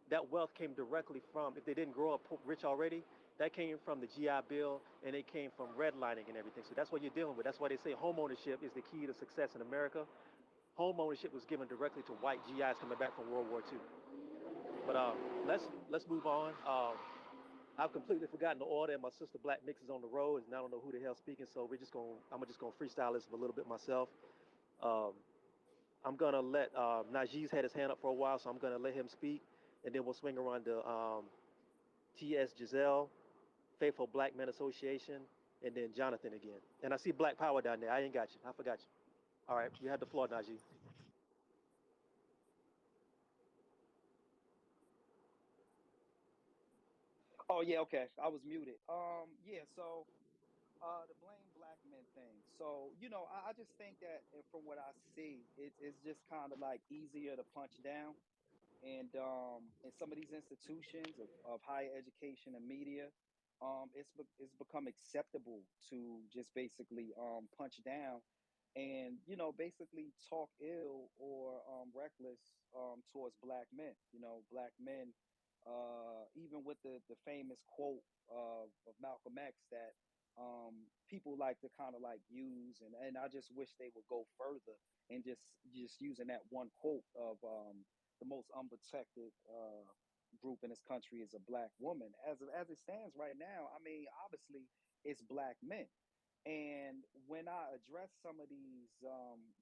that wealth came directly from, if they didn't grow up rich already, that came from the GI Bill, and it came from redlining and everything. So that's what you're dealing with. That's why they say home ownership is the key to success in America. Home ownership was given directly to white GIs coming back from World War II. But let's move on. I've completely forgotten the order, and my sister Black Mix is on the road, and I don't know who the hell's speaking. So I'm just gonna freestyle this a little bit myself. Um, I'm gonna let Najee's had his hand up for a while, so I'm gonna let him speak, and then we'll swing around to T.S. Giselle, Faithful Black Men Association, and then Jonathan again. And I see Black Power down there. I ain't got you. I forgot you. All right, you have the floor, Najee. Oh yeah, okay. I was muted. Yeah, so the blame black men thing. So, I just think that from what I see, it's just kind of like easier to punch down. And in some of these institutions of higher education and media, it's become acceptable to just basically punch down and basically talk ill or reckless towards black men. Black men, even with the famous quote of Malcolm X that people like to kind of like use, and I just wish they would go further and just using that one quote of the most unprotected group in this country is a black woman. As it stands right now, I mean, obviously it's black men. And when I address some of these,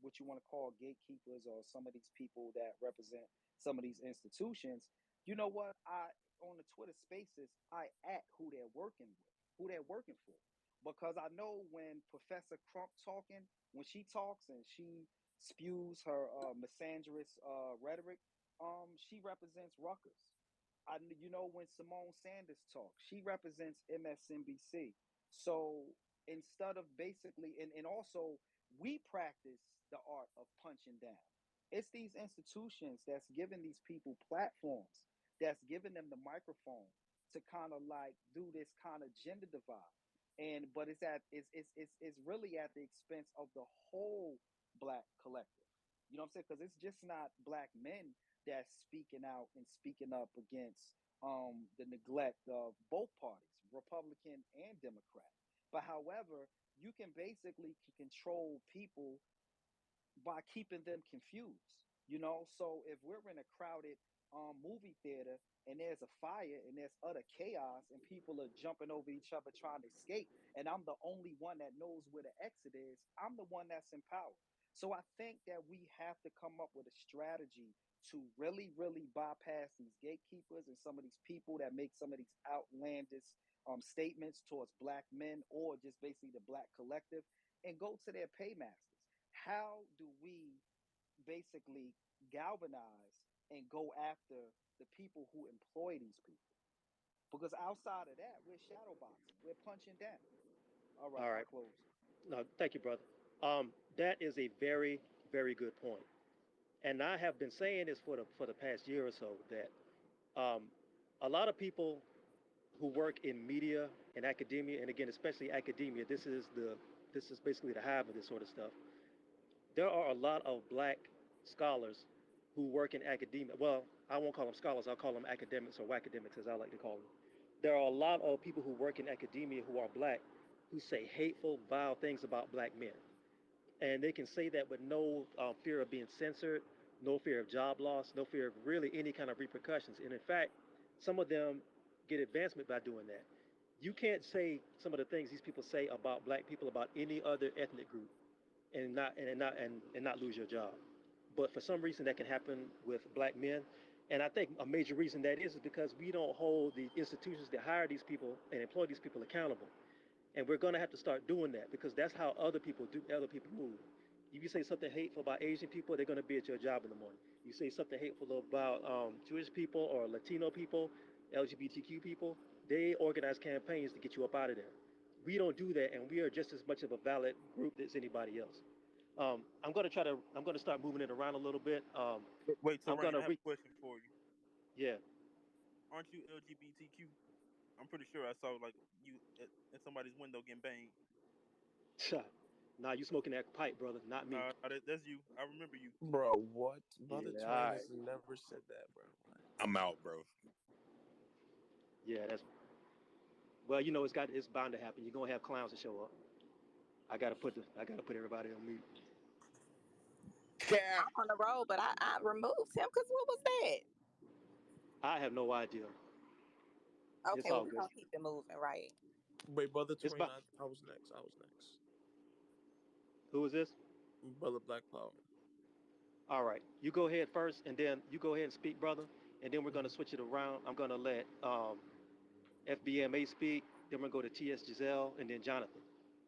what you want to call gatekeepers, or some of these people that represent some of these institutions, you know what? I on the Twitter Spaces, I at who they're working with, who they're working for, because I know when Professor Crump talking, when she talks and she spews her misandrous rhetoric, she represents Rutgers. When Simone Sanders talks, she represents MSNBC. So instead of basically, and also we practice the art of punching down. It's these institutions that's giving these people platforms, that's giving them the microphone to kind of like do this kind of gender divide. And but it's really at the expense of the whole black collective. You know what I'm saying? Because it's just not black men that's speaking out and speaking up against the neglect of both parties, Republican and Democrat. But however, you can basically control people by keeping them confused. So if we're in a crowded movie theater and there's a fire and there's utter chaos and people are jumping over each other trying to escape, and I'm the only one that knows where the exit is, I'm the one that's in power. So I think that we have to come up with a strategy to really, really bypass these gatekeepers and some of these people that make some of these outlandish statements towards black men or just basically the black collective, and go to their paymasters. How do we basically galvanize and go after the people who employ these people? Because outside of that, we're shadow boxing, we're punching down. All right, All I'll right. close. No, thank you, brother. That is a very, very good point. And I have been saying this for the past year or so that um, A lot of people who work in media and academia, and again, especially academia, this is basically the hive of this sort of stuff. There are a lot of black scholars who work in academia. Well, I won't call them scholars. I'll call them academics or academics, as I like to call them. There are a lot of people who work in academia who are black who say hateful, vile things about black men, and they can say that with no fear of being censored, no fear of job loss, no fear of really any kind of repercussions. And in fact, some of them get advancement by doing that. You can't say some of the things these people say about black people about any other ethnic group and not lose your job. But for some reason, that can happen with black men. And I think a major reason that is because we don't hold the institutions that hire these people and employ these people accountable. And we're going to have to start doing that because that's how other people do, other people move. If you say something hateful about Asian people, they're going to be at your job in the morning. You say something hateful about Jewish people or Latino people, LGBTQ people, they organize campaigns to get you up out of there. We don't do that, and we are just as much of a valid group as anybody else. I'm going to start moving it around a little bit. Wait, I'm going Terrain, to I have a question for you. yeah. Aren't you LGBTQ? I'm pretty sure I saw like you at somebody's window getting banged. Nah, you smoking that pipe, brother, not me. Nah, that's you. I remember you. Bro, what? Brother Yeah, all Terrain right. has never said that, bro. I'm out, bro. Yeah, that's well, you know, it's bound to happen. You're gonna have clowns to show up. I gotta put everybody on mute. Cap. I'm on the road, but I removed him because what was that? I have no idea. It's Okay, well, all we're good. going to keep it moving, right? Wait, brother It's Terrain, about I was next. I was next. who is this? Brother Black Power. All right, you go ahead first, and then you go ahead and speak, brother, and then we're gonna Mhm. switch it around. I'm gonna let FBMA speak, then we're gonna go to TS Giselle, and then Jonathan,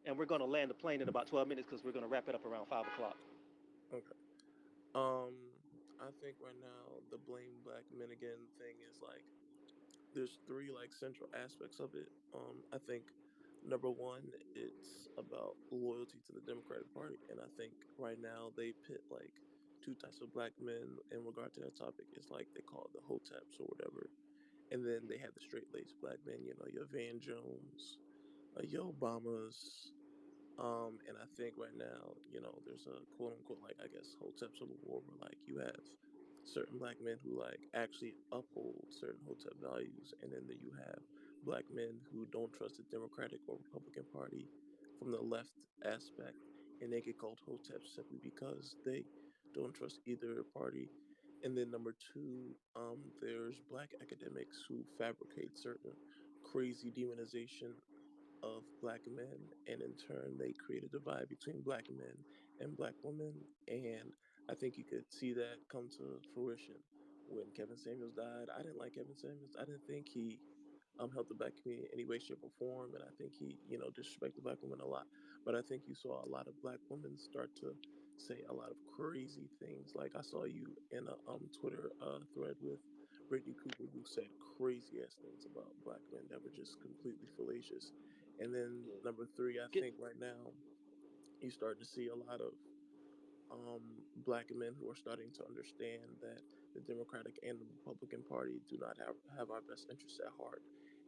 and we're gonna land the plane in about 12 minutes because we're gonna wrap it up around 5 o'clock. Okay. Um, I think right now the blame black men again thing is like there's three like central aspects of it. I think number one, it's about loyalty to the Democratic Party, and I think right now they pit like two types of black men in regard to that topic. It's like they call it the hoteps or whatever, and then they have the straight laced black men. You know, your Van Jones, your Obamas. And I think right now, you know, there's a quote unquote like I guess hotep civil war where like you have certain black men who like actually uphold certain hotep values, and then you have black men who don't trust the Democratic or Republican Party from the left aspect, and they get called hoteps simply because they don't trust either party. And then number two, there's black academics who fabricate certain crazy demonization of black men, and in turn they create a divide between black men and black women. And I think you could see that come to fruition when Kevin Samuels died. I didn't like Kevin Samuels. I didn't think he helped the black community in any way, shape, or form, and I think he, you know, disrespected black women a lot. But I think you saw a lot of black women start to say a lot of crazy things. Like I saw you in a Twitter thread with Brittany Cooper, who said crazy ass things about black men that were just completely fallacious. And then Yeah. number three, I Get think right now you start to see a lot of black men who are starting to understand that the Democratic and the Republican Party do not have our best interests at heart.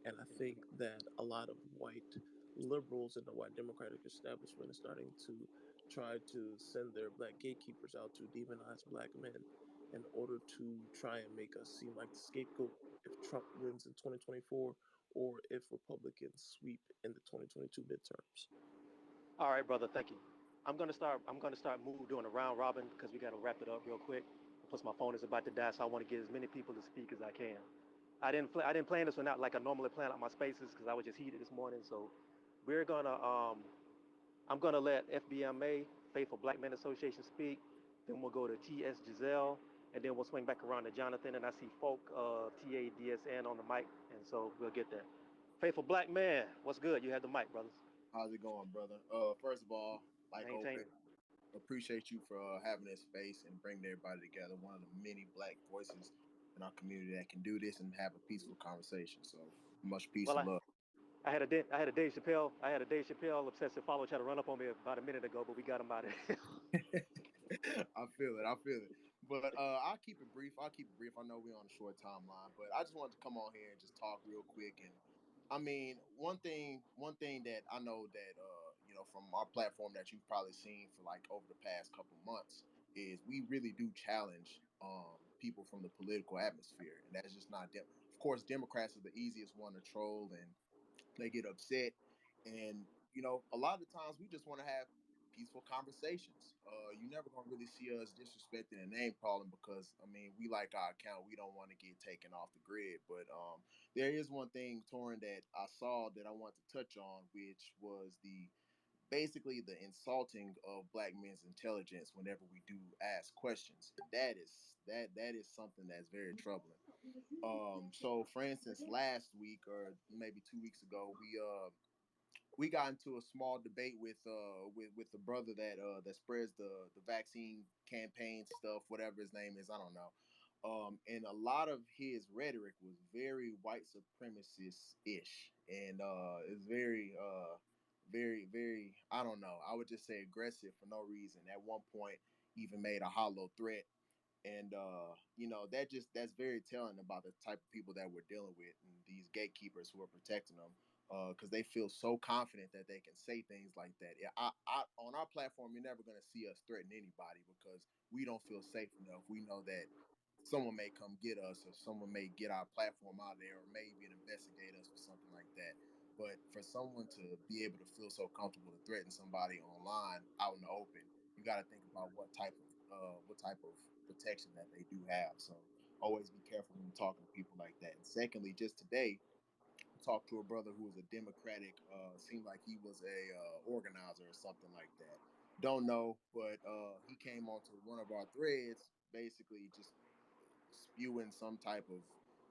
And I think that a lot of white liberals in the white Democratic establishment is starting to try to send their black gatekeepers out to demonize black men in order to try and make us seem like the scapegoat if Trump wins in 2024 or if Republicans sweep in the 2022 midterms. all right, brother. Thank you. I'm gonna start doing a round robin because we gotta wrap it up real quick. Plus, my phone is about to die, so I want to get as many people to speak as I can. I didn't plan this one out like I normally plan out my spaces because I was just heated this morning. So we're gonna I'm gonna let FBMA Faithful Black Men Association speak. Then we'll go to TS Giselle, and then we'll swing back around to Jonathan. And I see Folk TADSN on the mic, and so we'll get there. Faithful Black Man, what's good? You have the mic, brothers. How's it going, brother? First of all, like Maintain open, it. appreciate you for having this space and bringing everybody together. One of the many black voices in our community that can do this and have a peaceful conversation. So much peace Well, and love. I had a Dave Chappelle obsessive follower try to run up on me about a minute ago, but we got him out of here. I feel it. I feel it. But I'll keep it brief. I'll keep it brief. I know we're on a short timeline, but I just wanted to come on here and just talk real quick. And I mean, one thing that I know that from our platform that you've probably seen for like over the past couple months is we really do challenge people from the political atmosphere, and that's just not them. Of course, Democrats are the easiest one to troll, and they get upset, and a lot of the times we just want to have peaceful conversations. You never gonna really see us disrespecting and name calling because I mean we like our account. We don't want to get taken off the grid. But there is one thing, Torin, that I saw that I want to touch on, which was the basically the insulting of black men's intelligence whenever we do ask questions. That is something that's very troubling. So for instance, last week or maybe 2 weeks ago, we got into a small debate with the brother that spreads the vaccine campaign stuff, whatever his name is, I don't know. And a lot of his rhetoric was very white supremacist ish, and it's very, I don't know. I would just say aggressive for no reason. At one point, even made a hollow threat, and that's very telling about the type of people that we're dealing with and these gatekeepers who are protecting them because they feel so confident that they can say things like that. Yeah, on our platform, you're never going to see us threaten anybody because we don't feel safe enough. We know that someone may come get us or someone may get our platform out there or maybe even investigate us or something like that. But for someone to be able to feel so comfortable to threaten somebody online out in the open, you got to think about what type of protection that they do have. So always be careful when you're talking to people like that. And secondly, just today, I talked to a brother who was a Democratic. Seemed like he was a organizer or something like that. Don't know, but he came onto one of our threads, basically just spewing some type of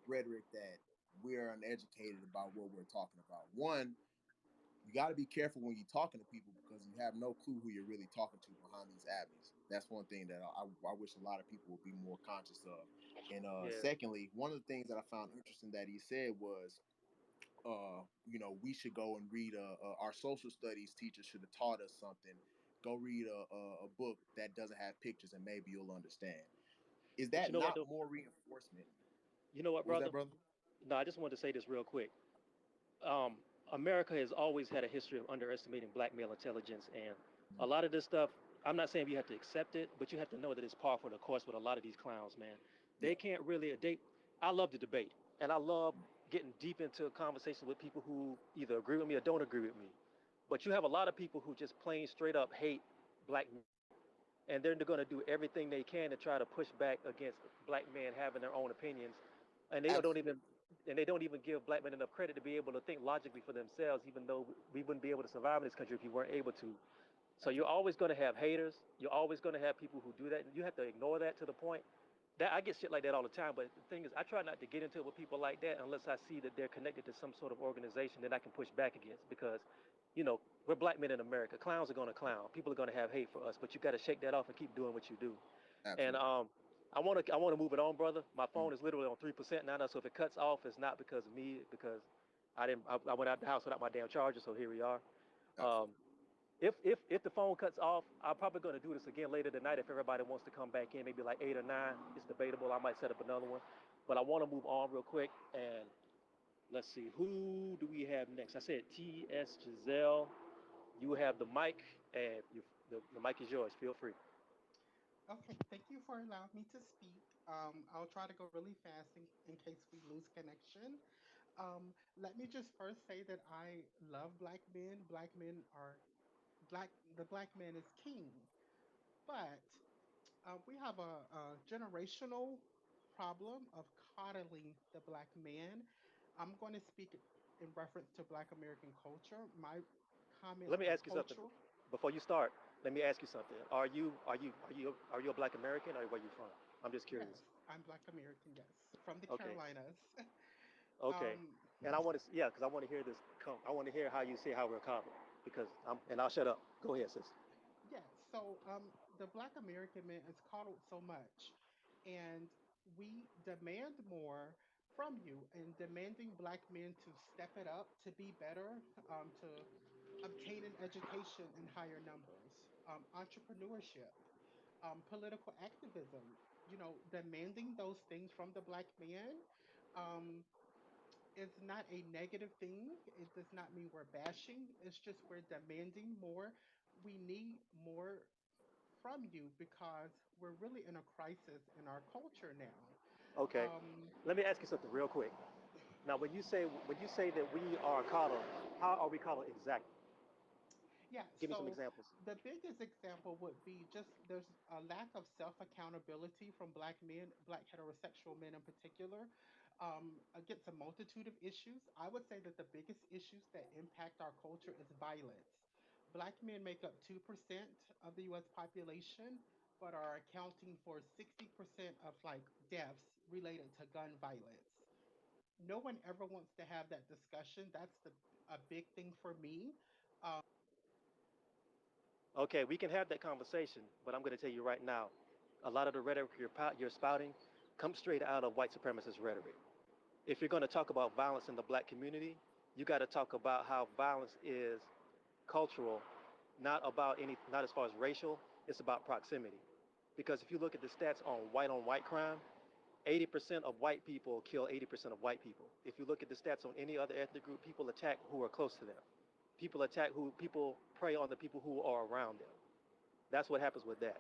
rhetoric that we're uneducated about what we're talking about. One, you got to be careful when you're talking to people because you have no clue who you're really talking to behind these avenues. That's one thing that I wish a lot of people would be more conscious of. And Yeah. secondly, one of the things that I found interesting that he said was, we should go and read our social studies teacher should have taught us something. Go read a book that doesn't have pictures and maybe you'll understand. Is But that you know what, not though? more reinforcement? You know what, What was that, brother? brother? No, I just wanted to say this real quick. um, America has always had a history of underestimating black male intelligence, and a lot of this stuff. I'm not saying you have to accept it, but you have to know that it's par for the course with a lot of these clowns, man. Yeah, They can't really. I love the debate, and I love getting deep into a conversation with people who either agree with me or don't agree with me. But you have a lot of people who just plain straight up hate black men, and they're going to do everything they can to try to push back against black men having their own opinions, and they don't absolutely. even give black men enough credit to be able to think logically for themselves, even though we wouldn't be able to survive in this country if we weren't able to. So you're Absolutely. always going to have haters. You're always going to have people who do that, and you have to ignore that to the point that I get shit like that all the time. But the thing is, I try not to get into it with people like that unless I see that they're connected to some sort of organization that I can push back against. Because, you know, we're black men in America. Clowns are going to clown. People are going to have hate for us, but you got to shake that off and keep doing what you do. And Absolutely. I want to move it on, brother. My Mhm. phone is literally on 3% now, so if it cuts off, it's not because of me, because I went out the house without my damn charger. So here we are. Um, Absolutely. if the phone cuts off, I'm probably going to do this again later tonight if everybody wants to come back in, maybe like 8 or 9. It's debatable. I might set up another one, but I want to move on real quick. And let's see, who do we have next? I said T.S. Giselle. You have the mic, and the mic is yours. Feel free. Okay, thank you for allowing me to speak. I'll try to go really fast in case we lose connection. Let me just first say that I love black men. Black men are black. The black man is king, but we have a generational problem of coddling the black man. I'm going to speak in reference to Black American culture. My comments Let me are ask you something cultural. before you start. Let me ask you something. Are you a Black American, or where you from? I'm just Yes, curious. I'm Black American. Yes, from the Okay. Carolinas. Okay. um, And I want to, yeah, because I want to hear this. I want to hear how you say how we're common. And I'll shut up. Go ahead, sis. yes. So the Black American man is coddled so much, and we demand more from you, and demanding Black men to step it up, to be better, to obtain an education in higher numbers, entrepreneurship. Political activism, demanding those things from the black man. Um, is not a negative thing. It does not mean we're bashing. It's just we're demanding more. We need more from you because we're really in a crisis in our culture now. Okay. Um, Let me ask you something real quick. Now, when you say that we are coddled, how are we coddled exactly? Yeah, Give me some so examples. the biggest example would be just there's a lack of self accountability from black men, black heterosexual men in particular, against a multitude of issues. I would say that the biggest issues that impact our culture is violence. Black men make up 2% of the US population, but are accounting for 60% of like deaths related to gun violence. No one ever wants to have that discussion. That's a big thing for me. Okay, we can have that conversation, but I'm going to tell you right now, a lot of the rhetoric you're spouting comes straight out of white supremacist rhetoric. If you're going to talk about violence in the black community, you got to talk about how violence is cultural, not as far as racial, it's about proximity. Because if you look at the stats on white crime, 80% of white people kill 80% of white people. If you look at the stats on any other ethnic group, people attack who are close to them. People prey on the people who are around them. That's what happens with that.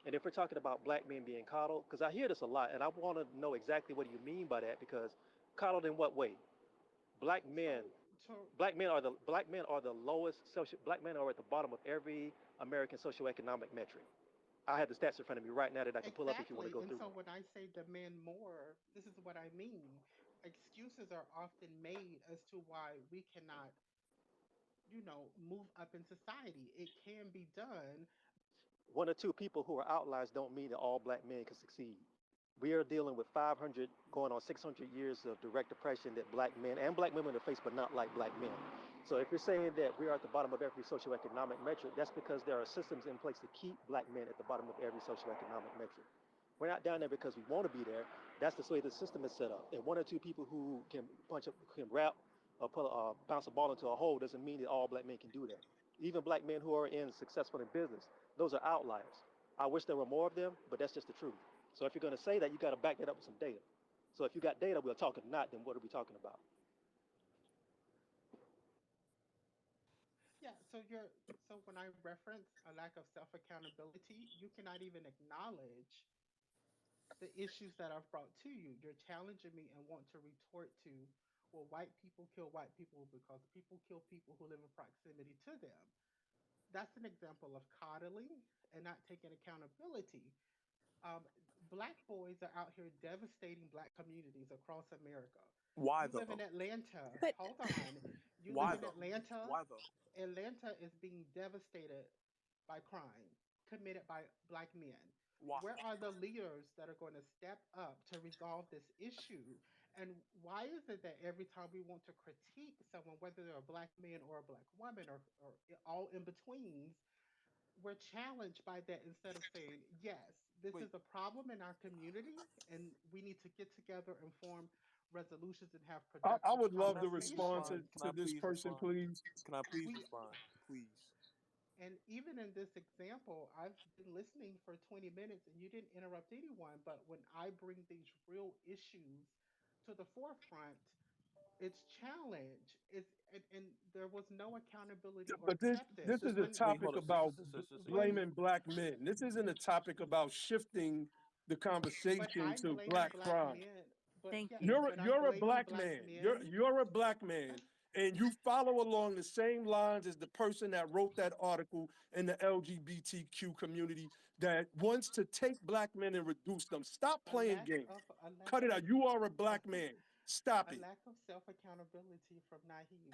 And if we're talking about black men being coddled, because I hear this a lot, and I want to know exactly what do you mean by that, because coddled in what way? Black men, So, to black men are the lowest social. Black men are at the bottom of every American socioeconomic metric. I have the stats in front of me right now that I can pull up if you want to exactly. go And through so them. when I say demand more, this is what I mean. Excuses are often made as to why we cannot, move up in society. It can be done. One or two people who are outliers don't mean that all black men can succeed. We are dealing with 500 going on 600 years of direct oppression that black men and black women are faced, but not like black men. So if you're saying that we are at the bottom of every socioeconomic metric, that's because there are systems in place to keep black men at the bottom of every socioeconomic metric. We're not down there because we want to be there. That's the way the system is set up. And one or two people who can punch up, can rap, or bounce a ball into a hole doesn't mean that all black men can do that. Even black men who are successful in business, those are outliers. I wish there were more of them, but that's just the truth. So if you're going to say that, you got to back that up with some data. So if you got data, we're talking. Not, then what are we talking about? Yeah, so when I reference a lack of self accountability, you cannot even acknowledge the issues that I've brought to you. You're challenging me and want to retort to, well, white people kill white people because people kill people who live in proximity to them. That's an example of coddling and not taking accountability. Um, Black boys are out here devastating black communities across America. Why You live in though? Atlanta. But Hold on. You live Why in though? Atlanta. Why though? Atlanta is being devastated by crime committed by black men. Why? Where are the leaders that are going to step up to resolve this issue? And why is it that every time we want to critique someone, whether they're a black man or a black woman or all in betweens, we're challenged by that instead of saying, yes, this Wait. is a problem in our community and we need to get together and form resolutions and have I productive would Can love I to please respond conversations. respond? Can to I this please person, respond? please. Can I please We respond? Please. And even in this example, I've been listening for 20 minutes and you didn't interrupt anyone. But when I bring these real issues to the forefront, it's challenge. And there was no accountability or But this acceptance. is Sister, a When wait, topic hold up, about sister, when blaming black men. This isn't a topic about shifting the but conversation I'm to blaming black black crime. men. But thank yes, you. You're but I'm you're a blaming black black man. You're men. you're a black man, and you follow along the same lines as the person that wrote that article in the LGBTQ community that wants to take black men and reduce them. Stop A playing lack games. of a lack Cut it of out. You are a black man. Stop a it. lack of self accountability from Naheem.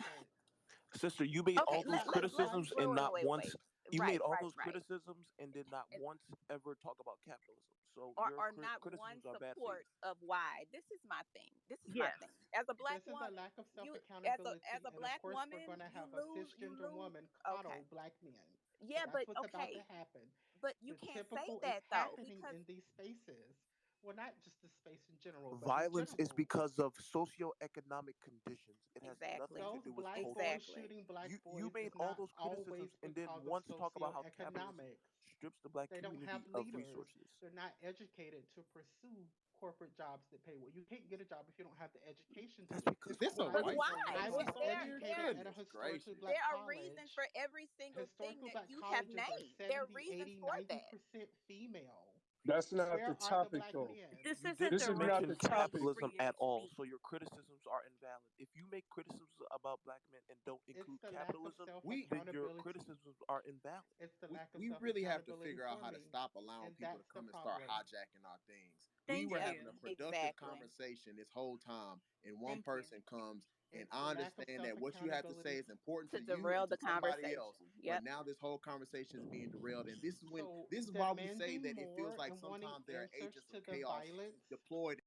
But sister, you made Okay, all it's those not let's everybody. criticisms wait, and wait, not wait, wait. once. You made Right, all right, those right. criticisms and did not And once ever talk about capitalism. So or your or not one criticisms are bad faith. support of why. This is my thing. This is my Yes. thing. As a black This is a woman, lack of self you as a as accountability. a And of black course, we're going woman, to you have a lose you cisgender lose woman okay. coddle black men. So Yeah, that's but what's about to okay. happen. But you The can't say typical is that though happening because in these spaces. Well, not just the space in general, but in Violence is general. because of socioeconomic conditions. It has nothing exactly. to Those do with black culture. boys Exactly. shooting black You boys made is all not those always criticisms and didn't because of once talk about how capitalism socioeconomics. strips the black They don't have community of leaders. resources. They're not educated to pursue corporate jobs that pay well. You can't get a job if you don't have the education to That's make because Is this a corporate. white Why? I supremacy was song here? educated at a Goodness historically gracious. black There are reasons college. for every single thing Historical that black you have colleges are named. There are 70, reasons 80, for that. 90% female. That's not the Where are the topic, black though. men? This you isn't didn't This the is not right mention the space topic. for capitalism you to at all, speak. so your criticisms are invalid. If you make criticisms about black men and don't It's include the lack of capitalism, self We then your accountability. criticisms are invalid. It's the lack of we self really have to accountability figure for out how to me. stop allowing And people to that's the come and start problem. hijacking our things. We Thank were Yes. having you. a productive Exactly. conversation this whole time, and one Thank you. person comes, and It's the I lack of understand self that what you have to say accountability. is important To to you derail and the to somebody else, conversation. but Yep. now this whole conversation is being derailed, and this is So why we say demanding that it feels more like and wanting sometimes there are answers agents to of the chaos violence deployed